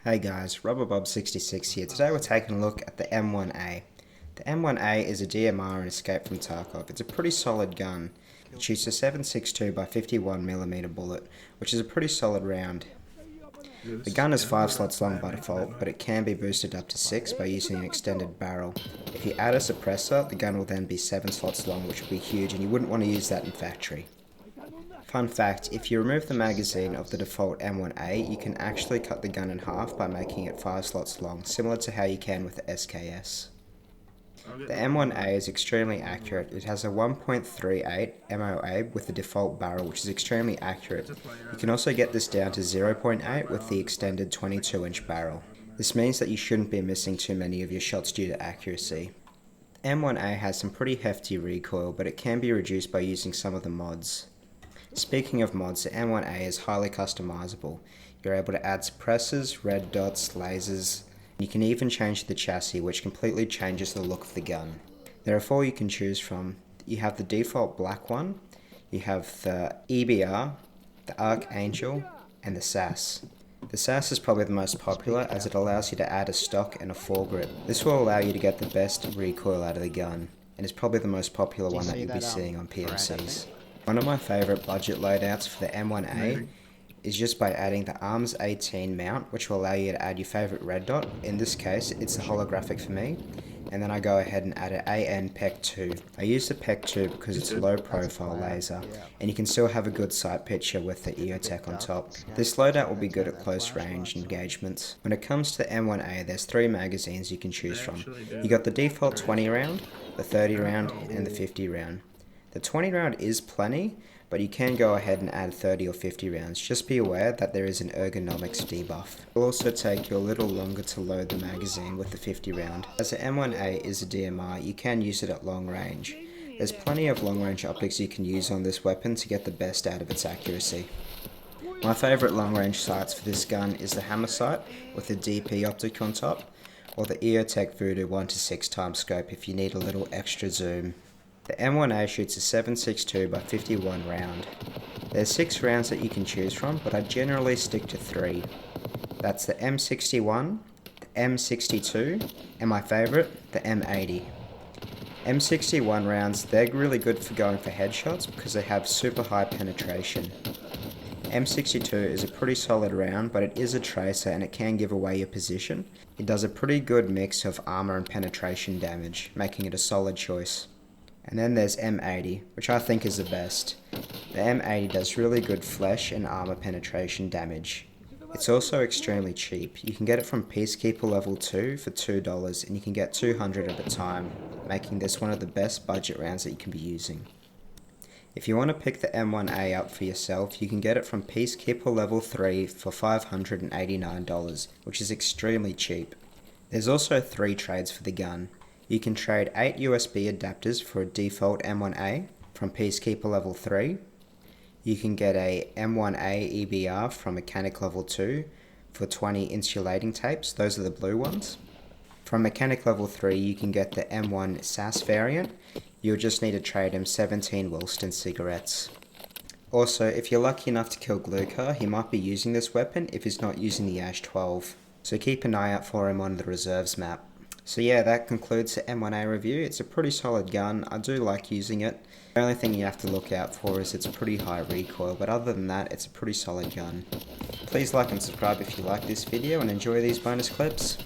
Hey guys, RubberBob66 here. Today we're taking a look at the M1A. The M1A is a DMR and Escape from Tarkov. It's a pretty solid gun. It shoots a 7.62 by 51mm bullet, which is a pretty solid round. The gun is 5 slots long by default, but it can be boosted up to 6 by using an extended barrel. If you add a suppressor, the gun will then be 7 slots long, which will be huge, and you wouldn't want to use that in factory. Fun fact, if you remove the magazine of the default M1A, you can actually cut the gun in half by making it 5 slots long, similar to how you can with the SKS. The M1A is extremely accurate. It has a 1.38 M1A with the default barrel, which is extremely accurate. You can also get this down to 0.8 with the extended 22-inch barrel. This means that you shouldn't be missing too many of your shots due to accuracy. The M1A has some pretty hefty recoil, but it can be reduced by using some of the mods. Speaking of mods, the M1A is highly customizable. You're able to add suppressors, red dots, lasers. You can even change the chassis, which completely changes the look of the gun. There are 4 you can choose from. You have the default black one, you have the EBR, the Archangel, and the SAS. The SAS is probably the most popular as it allows you to add a stock and a foregrip. This will allow you to get the best recoil out of the gun, and is probably the most popular one that you'll be seeing on PMCs. One of my favourite budget loadouts for the M1A is just by adding the ARMS 18 mount, which will allow you to add your favourite red dot. In this case, it's the holographic for me. And then I go ahead and add an AN PEC 2. I use the PEC 2 because it's a low profile laser, and you can still have a good sight picture with the EOTech on top. This loadout will be good at close range engagements. When it comes to the M1A, there's 3 magazines you can choose from. You got the default 20 round, the 30 round, and the 50 round. The 20 round is plenty, but you can go ahead and add 30 or 50 rounds. Just be aware that there is an ergonomics debuff. It will also take you a little longer to load the magazine with the 50 round. As the M1A is a DMR, you can use it at long range. There's plenty of long range optics you can use on this weapon to get the best out of its accuracy. My favourite long range sights for this gun is the hammer sight with the DP optic on top, or the EOTech Voodoo 1:6 times scope if you need a little extra zoom. The M1A shoots a 7.62 by 51 round. There's 6 rounds that you can choose from, but I generally stick to 3. That's the M61, the M62, and my favourite, the M80. M61 rounds, they're really good for going for headshots because they have super high penetration. M62 is a pretty solid round, but it is a tracer and it can give away your position. It does a pretty good mix of armour and penetration damage, making it a solid choice. And then there's M80, which I think is the best. The M80 does really good flesh and armor penetration damage. It's also extremely cheap. You can get it from Peacekeeper level 2 for $2, and you can get 200 at a time, making this one of the best budget rounds that you can be using. If you want to pick the M1A up for yourself, you can get it from Peacekeeper level 3 for $589, which is extremely cheap. There's also 3 trades for the gun. You can trade 8 USB adapters for a default M1A from Peacekeeper level 3. You can get a M1A EBR from Mechanic level 2 for 20 insulating tapes. Those are the blue ones. From Mechanic level 3 you can get the M1 SAS variant. You'll just need to trade him 17 Wilston cigarettes. Also, if you're lucky enough to kill Gluka, he might be using this weapon if he's not using the Ash 12. So keep an eye out for him on the reserves map. So yeah, that concludes the M1A review. It's a pretty solid gun. I do like using it. The only thing you have to look out for is its pretty high recoil, but other than that, it's a pretty solid gun. Please like and subscribe if you like this video and enjoy these bonus clips.